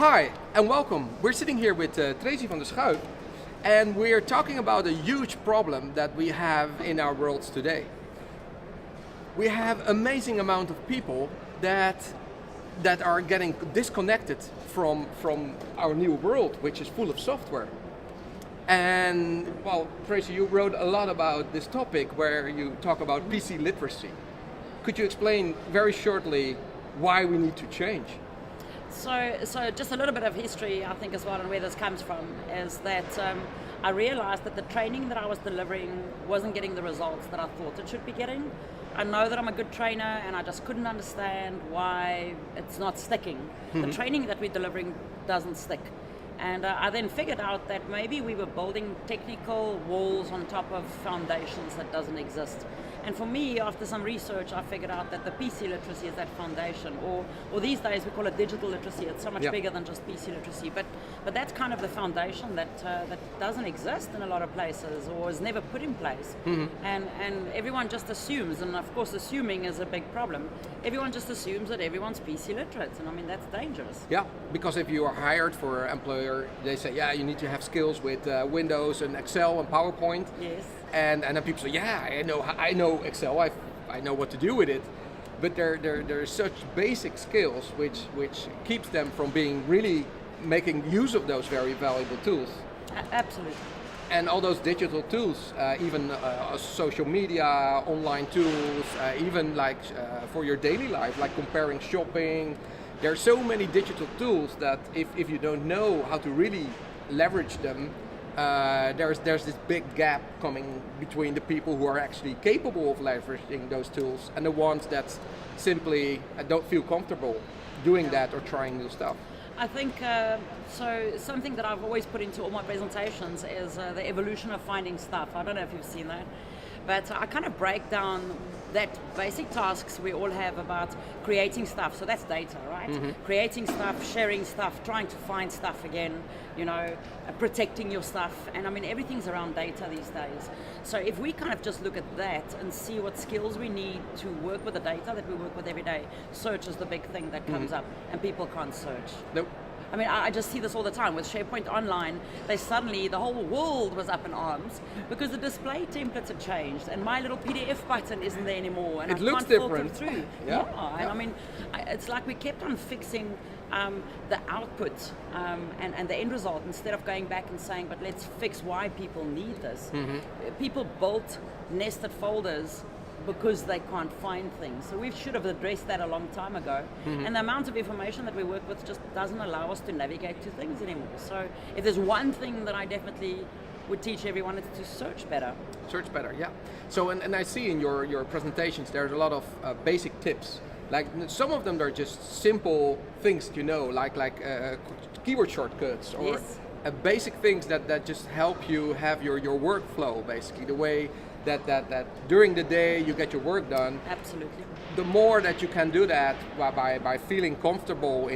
Hi and welcome. We're sitting here with Tracy from the schyff, and we're talking about a huge problem that we have in our worlds today. We have amazing amount of people that are getting disconnected from our new world, which is full of software. And well, Tracy, you wrote a lot about this topic where you talk about PC literacy. Could you explain very shortly why we need to change? So just a little bit of history, I think, as well, and where this comes from is that I realized that the training that I was delivering wasn't getting the results that I thought it should be getting. I know that I'm a good trainer, and I just couldn't understand why it's not sticking. The training that we're delivering doesn't stick. And I then figured out that maybe we were building technical walls on top of foundations that doesn't exist. And for me, after some research, I figured out that the PC literacy is that foundation, or these days we call it digital literacy. It's so much bigger than just PC literacy, but that's kind of the foundation that doesn't exist in a lot of places, or is never put in place. And everyone just assumes, and of course assuming is a big problem, everyone just assumes that everyone's PC literate, and I mean that's dangerous. Yeah, because if you are hired for an employer, they say, yeah, you need to have skills with Windows and Excel and PowerPoint. Yes. And then people say, yeah, I know Excel, I know what to do with it, but they're such basic skills which keeps them from being really making use of those very valuable tools. Absolutely. And all those digital tools, even social media, online tools, even like for your daily life, like comparing shopping. There are so many digital tools that if you don't know how to really leverage them, there's this big gap coming between the people who are actually capable of leveraging those tools and the ones that simply don't feel comfortable doing that or trying new stuff. I think, so something that I've always put into all my presentations is the evolution of finding stuff. I don't know if you've seen that, but I kind of break down that basic tasks we all have about creating stuff. So that's data, right? Creating stuff, sharing stuff, trying to find stuff again, protecting your stuff. And I mean, everything's around data these days. So if we kind of just look at that and see what skills we need to work with the data that we work with every day, search is the big thing that comes up, and people can't search. Nope. I mean, I just see this all the time with SharePoint Online. The whole world was up in arms because the display templates had changed, and my little PDF button isn't there anymore, and it I looks can't different. filter through. And I mean, it's like we kept on fixing the output and the end result instead of going back and saying, but let's fix why people need this. People built nested folders because they can't find things. So we should have addressed that a long time ago. And the amount of information that we work with just doesn't allow us to navigate to things anymore. So if there's one thing that I definitely would teach everyone, it's to search better. Search better, yeah. So, and I see in your presentations there's a lot of basic tips. Like some of them are just simple things, like keyword shortcuts or basic things that just help you have your workflow, basically, the way that during the day you get your work done. Absolutely. The more that you can do that by feeling comfortable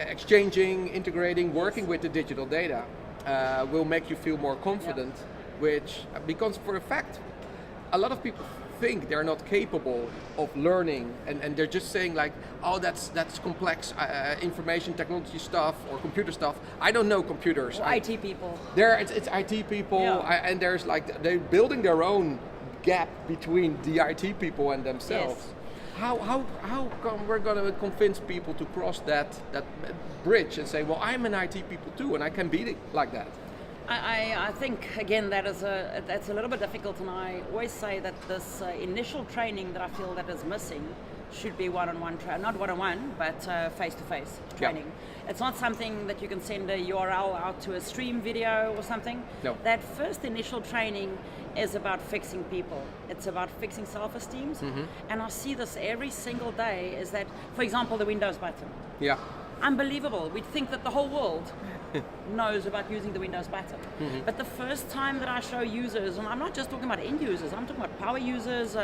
exchanging, integrating, working with the digital data, will make you feel more confident. Which, because for a fact, a lot of people think they're not capable of learning, and they're just saying like, oh, that's complex information technology stuff or computer stuff. I don't know computers. Or IT people. It's IT people, and there's like they're building their own gap between the IT people and themselves. How come we're going to convince people to cross that bridge and say, well, I'm an IT people too, and I can be like that? I think, again, that's a little bit difficult, and I always say that this initial training that I feel that is missing should be one-on-one, not one-on-one, but face-to-face training. It's not something that you can send a URL out to a stream video or something. No. That first initial training is about fixing people. It's about fixing self-esteems, and I see this every single day, is that, for example, the Windows button. Yeah. Unbelievable. We'd think that the whole world knows about using the Windows button. But the first time that I show users, and I'm not just talking about end users, I'm talking about power users,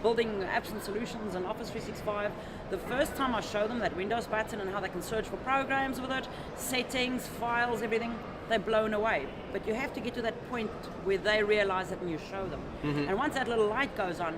building apps and solutions and Office 365, the first time I show them that Windows button and how they can search for programs with it, settings, files, everything, they're blown away. But you have to get to that point where they realize it and you show them. And once that little light goes on,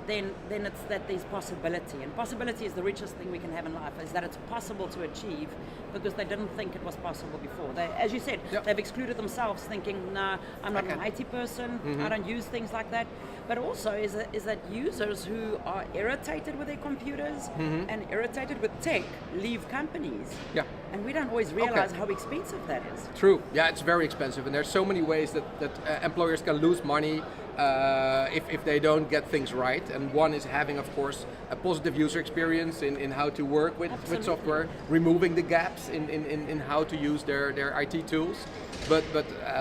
then it's that there's possibility. And possibility is the richest thing we can have in life, is that it's possible to achieve because they didn't think it was possible before. They, as you said, they've excluded themselves thinking, nah, I'm not an IT person, I don't use things like that. But also is that users who are irritated with their computers and irritated with tech leave companies. Yeah. And we don't always realize how expensive that is. True. Yeah, it's very expensive, and there's so many ways that employers can lose money if they don't get things right. And one is having, of course, a positive user experience in how to work with software, removing the gaps in how to use their IT tools, but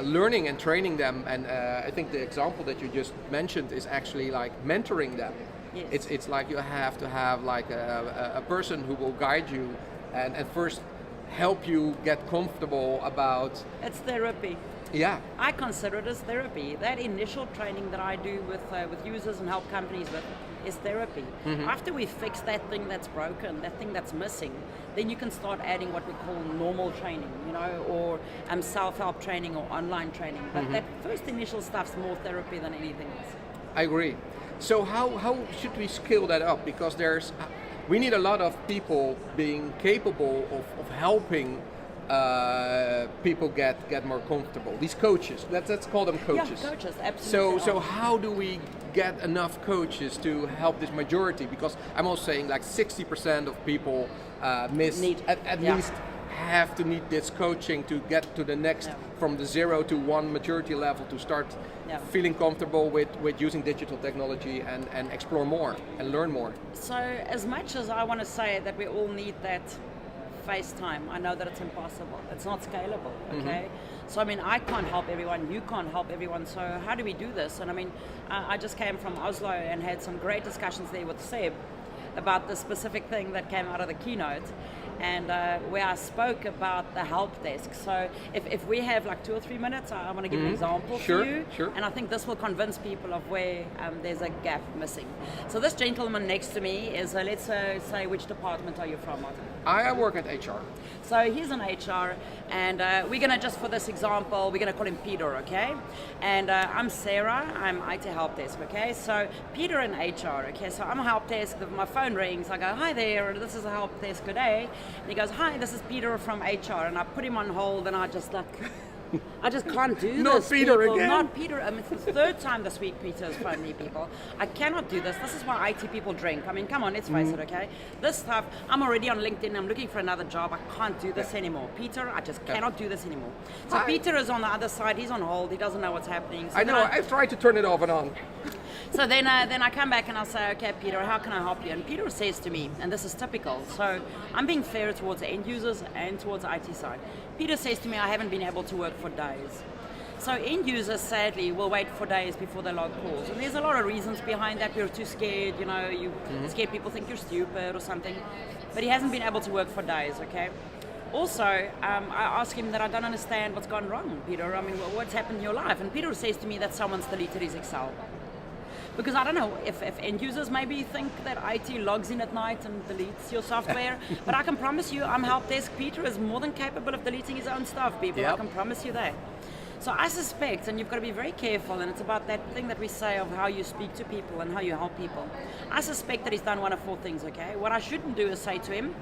learning and training them. And I think the example that you just mentioned is actually like mentoring them. Yes. It's like you have to have like a person who will guide you and at first help you get comfortable about. It's therapy. Yeah. I consider it as therapy. That initial training that I do with users and help companies with is therapy. After we fix that thing that's broken, that thing that's missing, then you can start adding what we call normal training, or self-help training or online training. But that first initial stuff's more therapy than anything else. I agree. So how should we scale that up? Because we need a lot of people being capable of helping people get more comfortable. These coaches, let's call them coaches. Yeah, coaches, absolutely. So how do we get enough coaches to help this majority? Because I'm also saying like 60% of people least have to need this coaching to get to the next, from the 0 to 1 maturity level, to start feeling comfortable with using digital technology and explore more and learn more. So as much as I want to say that we all need that face time, I know that it's impossible. It's not scalable, okay? So I mean, I can't help everyone, you can't help everyone, so how do we do this? And I mean, I just came from Oslo and had some great discussions there with Seb about the specific thing that came out of the keynote, and where I spoke about the help desk. So if we have like 2 or 3 minutes, I want to give an example for you. Sure. And I think this will convince people of where there's a gap missing. So this gentleman next to me is, let's say, which department are you from, Martin? I work at HR. So he's in HR, and we're going to, just for this example, we're going to call him Peter, okay? And I'm Sarah, I'm IT help desk, okay? So Peter in HR, okay? So I'm a help desk, my phone rings, I go, hi there, this is a help desk, good day. And he goes, hi, this is Peter from HR, and I put him on hold, and I just can't do this. Not Peter people. again. Not Peter. I mean, it's the third time this week Peter has phoned me, people. I cannot do this. This is why IT people drink. I mean, come on, let's face it, okay? This stuff, I'm already on LinkedIn. I'm looking for another job. I can't do this anymore. Peter, I just cannot do this anymore. So Peter is on the other side. He's on hold. He doesn't know what's happening. So I know. I've tried to turn it off and on. So then I come back and I say, okay, Peter, how can I help you? And Peter says to me, and this is typical, so I'm being fair towards the end users and towards the IT side. Peter says to me, I haven't been able to work for days. So end users, sadly, will wait for days before they log calls. And there's a lot of reasons behind that. We're too scared, you scared people think you're stupid or something. But he hasn't been able to work for days, okay? Also, I ask him that I don't understand what's gone wrong, Peter. I mean, what's happened in your life? And Peter says to me that someone's deleted his Excel. Because I don't know if end users maybe think that IT logs in at night and deletes your software, but I can promise you, I'm help desk. Peter is more than capable of deleting his own stuff, people. I can promise you that. So I suspect, and you've got to be very careful, and it's about that thing that we say of how you speak to people and how you help people. I suspect that he's done one of 4 things, okay? What I shouldn't do is say to him,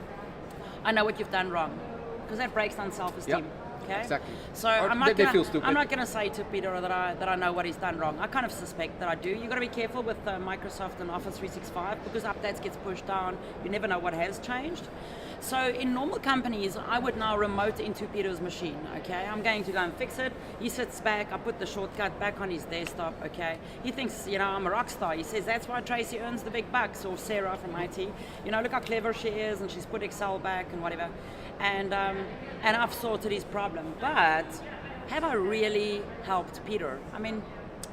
I know what you've done wrong, because that breaks down self-esteem. Okay? Exactly. So I'm not going to say to Peter that I know what he's done wrong. I kind of suspect that I do. You've got to be careful with Microsoft and Office 365 because updates gets pushed down. You never know what has changed. So in normal companies, I would now remote into Peter's machine, okay? I'm going to go and fix it. He sits back, I put the shortcut back on his desktop, okay? He thinks, I'm a rock star. He says, that's why Tracy earns the big bucks, or Sarah from IT. Look how clever she is, and she's put Excel back and whatever. And I've sorted his problem. But have I really helped Peter? I mean,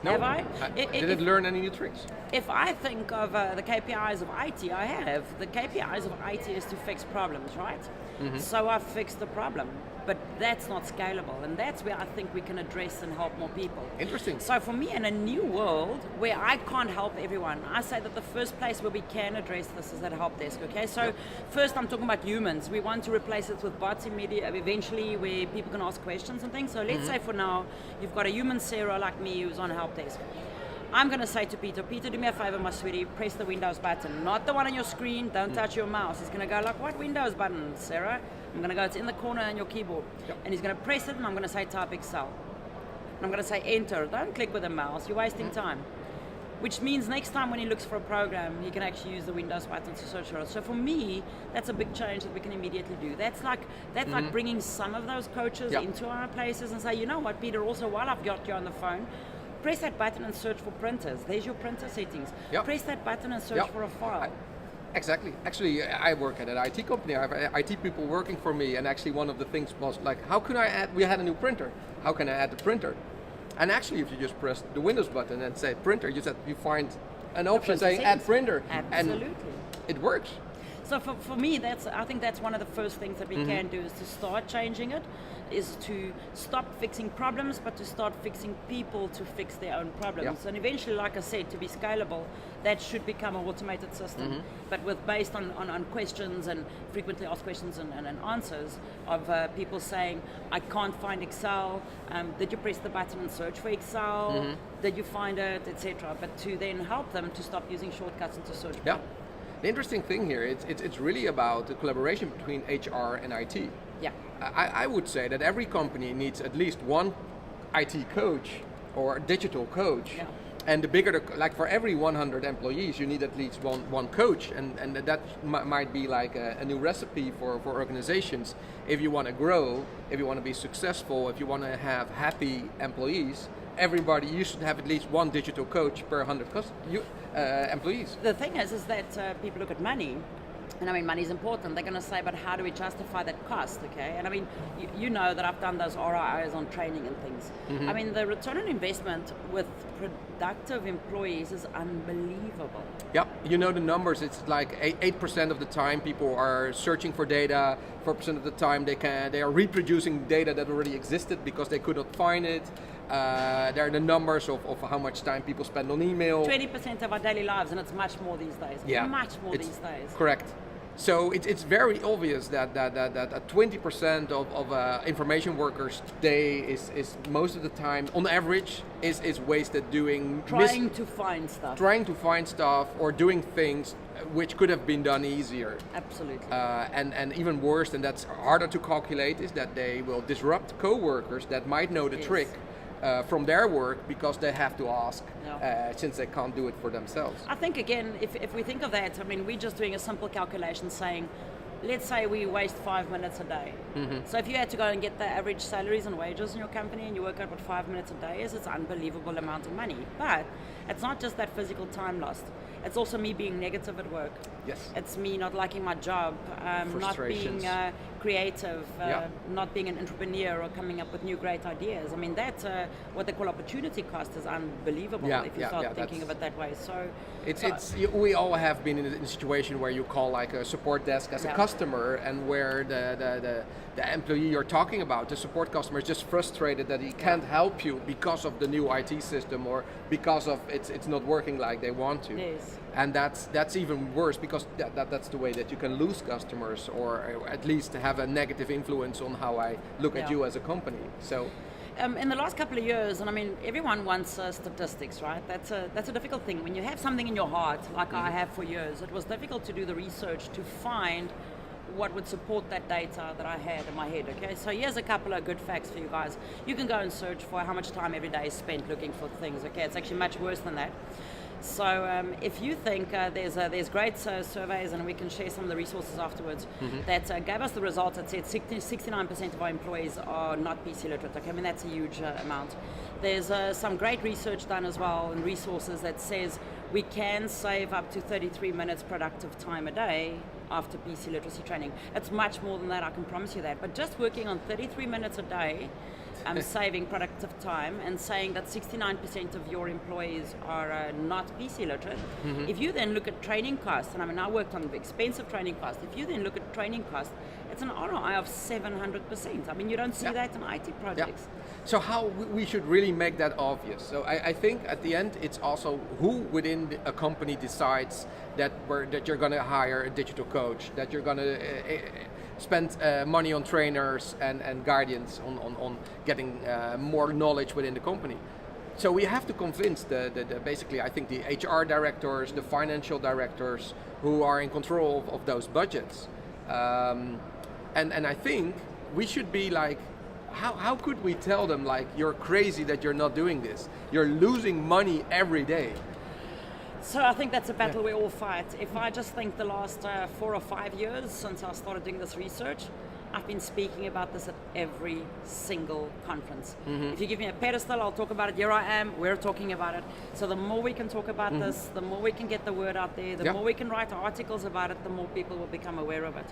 no. Have I? Did it learn any new tricks? If I think of the KPIs of IT, I have. The KPIs of IT is to fix problems, right? So I've fixed the problem. But that's not scalable, and that's where I think we can address and help more people. Interesting. So for me, in a new world where I can't help everyone, I say that the first place where we can address this is at help desk, okay? So first I'm talking about humans. We want to replace it with bots eventually where people can ask questions and things. So let's say for now, you've got a human Sarah like me who's on help desk. I'm going to say to Peter, do me a favor, my sweetie, press the Windows button, not the one on your screen, don't touch your mouse. He's going to go like, what Windows button, Sarah? I'm going to go, it's in the corner on your keyboard. Yep. And he's going to press it, and I'm going to say type Excel. And I'm going to say enter, don't click with the mouse, you're wasting time. Which means next time when he looks for a program, he can actually use the Windows button to search for it. So for me, that's a big change that we can immediately do. That's like bringing some of those coaches into our places and say, you know what, Peter, also while I've got you on the phone, press that button and search for printers. There's your printer settings. Yep. Press that button and search for a file. Exactly. Actually, I work at an IT company. I have IT people working for me, and actually one of the things was like, how can I add, we had a new printer. How can I add the printer? And actually, if you just press the Windows button and say printer, you find an option saying add printer. Absolutely. And it works. So for me, I think that's one of the first things that we can do is to start changing it, is to stop fixing problems, but to start fixing people to fix their own problems. And eventually, like I said, to be scalable, that should become an automated system, but based on questions and frequently asked questions and answers of people saying, I can't find Excel, did you press the button and search for Excel, did you find it, etc. But to then help them to stop using shortcuts and to search. The interesting thing here, it's really about the collaboration between HR and IT. Yeah. I would say that every company needs at least one IT coach or digital coach. Yeah. And the bigger, like for every 100 employees, you need at least one coach. And that might be like a new recipe for organizations. If you want to grow, if you want to be successful, if you want to have happy employees, you should have at least one digital coach per 100 employees. The thing is that people look at money, and I mean, money is important. They're going to say, but how do we justify that cost, okay? And I mean, you know that I've done those ROIs on training and things. I mean, the return on investment with productive employees is unbelievable. Yeah, you know the numbers. It's like 8% of the time people are searching for data. 4% of the time they are reproducing data that already existed because they could not find it. There are the numbers of how much time people spend on email. 20% of our daily lives, and it's much more these days. Yeah, much more these days. Correct. So it's very obvious that 20% of information workers today is most of the time, on average, is wasted trying to find stuff or doing things which could have been done easier. Absolutely. And even worse, and that's harder to calculate, is that they will disrupt co-workers that might know the trick from their work because they have to ask, since they can't do it for themselves. I think, again, if we think of that, I mean, we're just doing a simple calculation saying, let's say we waste 5 minutes a day. So if you had to go and get the average salaries and wages in your company and you work out what 5 minutes a day is, it's an unbelievable amount of money. But it's not just that physical time lost. It's also me being negative at work. Yes. It's me not liking my job, not being creative, not being an entrepreneur or coming up with new great ideas. I mean, that's what they call opportunity cost is unbelievable if you start thinking of it that way. So we all have been in a situation where you call like a support desk as a customer, and where the employee you're talking about, the support customer, is just frustrated that he can't help you because of the new IT system or because of it's not working like they want to. Yes. And that's even worse because that's the way that you can lose customers or at least have a negative influence on how I look at you as a company. So. In the last couple of years, and I mean, everyone wants statistics, right? That's a difficult thing. When you have something in your heart, like I have for years, it was difficult to do the research to find what would support that data that I had in my head, okay? So here's a couple of good facts for you guys. You can go and search for how much time every day is spent looking for things, okay? It's actually much worse than that. So if you think there's great surveys, and we can share some of the resources afterwards, that gave us the results that said 69% of our employees are not PC literate. Okay, I mean, that's a huge amount. There's some great research done as well and resources that says we can save up to 33 minutes productive time a day after PC literacy training. It's much more than that, I can promise you that. But just working on 33 minutes a day, saving productive time, and saying that 69% of your employees are not PC literate. If you then look at training costs, and I mean, I worked on expensive training costs. If you then look at training costs, it's an ROI of 700%. I mean, you don't see that in IT projects. So how we should really make that obvious. So I think at the end, it's also who within a company decides that you're going to hire a digital coach, that you're going to spend money on trainers and guardians on getting more knowledge within the company. So we have to convince basically, I think the HR directors, the financial directors who are in control of those budgets. And I think we should be like, how could we tell them like, you're crazy that you're not doing this? You're losing money every day. So I think that's a battle we all fight. If I just think the last 4 or 5 years since I started doing this research, I've been speaking about this at every single conference. If you give me a pedestal, I'll talk about it. Here I am, we're talking about it. So the more we can talk about this, the more we can get the word out there, the more we can write articles about it, the more people will become aware of it.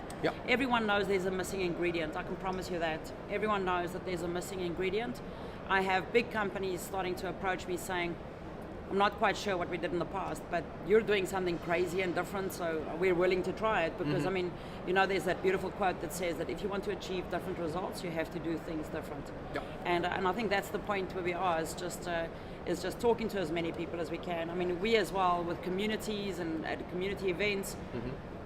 Everyone knows there's a missing ingredient, I can promise you that. Everyone knows that there's a missing ingredient. I have big companies starting to approach me saying, I'm not quite sure what we did in the past, but you're doing something crazy and different, so we're willing to try it. Because I mean, you know, there's that beautiful quote that says that if you want to achieve different results, you have to do things different. And I think that's the point where we are, is just talking to as many people as we can. I mean, we as well, with communities and at community events,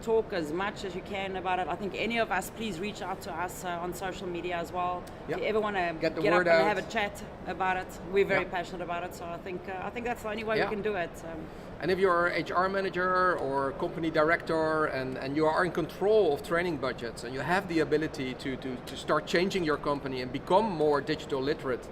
talk as much as you can about it. I think any of us, please reach out to us on social media as well. If you ever want to get up and have a chat about it, we're very passionate about it. So I think that's the only way we can do it. And if you're an HR manager or company director and you are in control of training budgets and you have the ability to start changing your company and become more digital literate,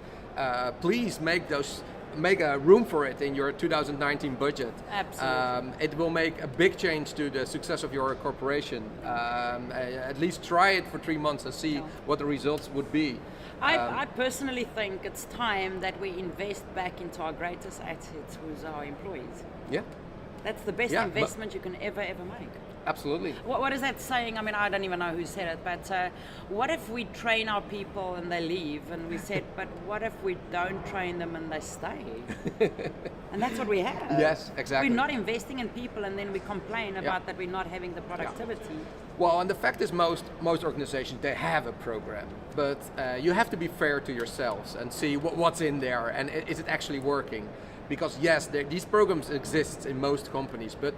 please make a room for it in your 2019 budget. Absolutely. It will make a big change to the success of your corporation. At least try it for 3 months and see what the results would be. I personally think it's time that we invest back into our greatest assets, who's our employees. Yeah. That's the best investment you can ever make. Absolutely. What is that saying? I mean, I don't even know who said it, but what if we train our people and they leave? And we said, but what if we don't train them and they stay? And that's what we have. Yes, exactly. We're not investing in people and then we complain about that we're not having the productivity. Well, and the fact is most organizations, they have a program, but you have to be fair to yourselves and see what's in there and is it actually working? Because yes, these programs exist in most companies, but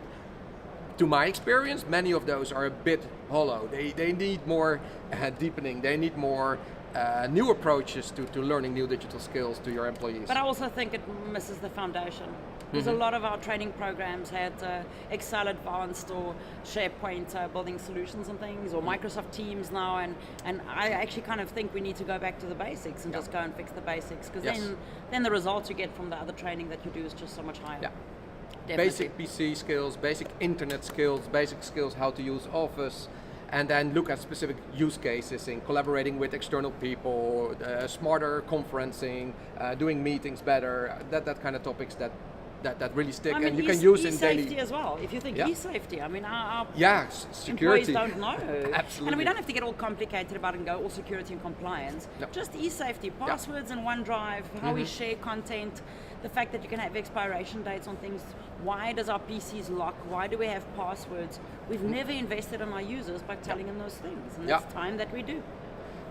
to my experience, many of those are a bit hollow. They need more deepening. They need more new approaches to learning new digital skills to your employees. But I also think it misses the foundation. Because a lot of our training programs had Excel Advanced or SharePoint building solutions and things, or Microsoft Teams now, and I actually kind of think we need to go back to the basics and just go and fix the basics, because then the results you get from the other training that you do is just so much higher. Definitely. Basic PC skills, basic internet skills, basic skills how to use Office, and then look at specific use cases in collaborating with external people, smarter conferencing, doing meetings better, that kind of topics that really stick, and you can use in daily. E-safety as well. If you think e-safety, I mean, our security. employees don't know. Absolutely. And we don't have to get all complicated about it and go all security and compliance. Just e-safety, passwords in OneDrive, how we share content, the fact that you can have expiration dates on things. Why does our PCs lock? Why do we have passwords? We've never invested in our users by telling them those things, and it's time that we do.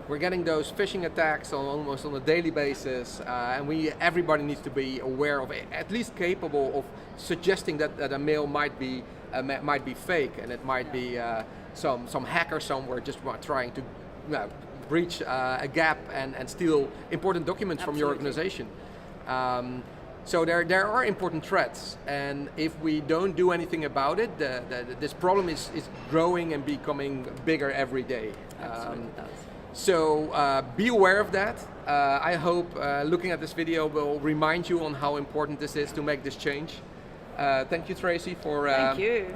We're getting those phishing attacks almost on a daily basis, and everybody needs to be aware of it, at least capable of suggesting that a mail might be fake, and it might be some hacker somewhere just trying to breach a gap and steal important documents from your organization. So there are important threats, and if we don't do anything about it, this problem is growing and becoming bigger every day. Absolutely does. So be aware of that. I hope looking at this video will remind you on how important this is to make this change. Thank you, Tracy, for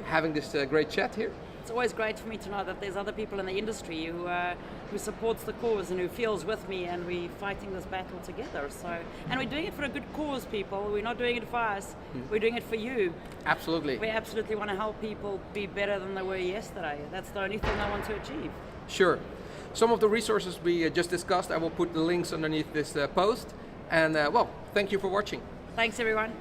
having this great chat here. It's always great for me to know that there's other people in the industry who supports the cause and who feels with me, and we're fighting this battle together. So, and we're doing it for a good cause, people. We're not doing it for us. We're doing it for you. Absolutely. We absolutely want to help people be better than they were yesterday. That's the only thing I want to achieve. Sure. Some of the resources we just discussed, I will put the links underneath this post. And well, thank you for watching. Thanks, everyone.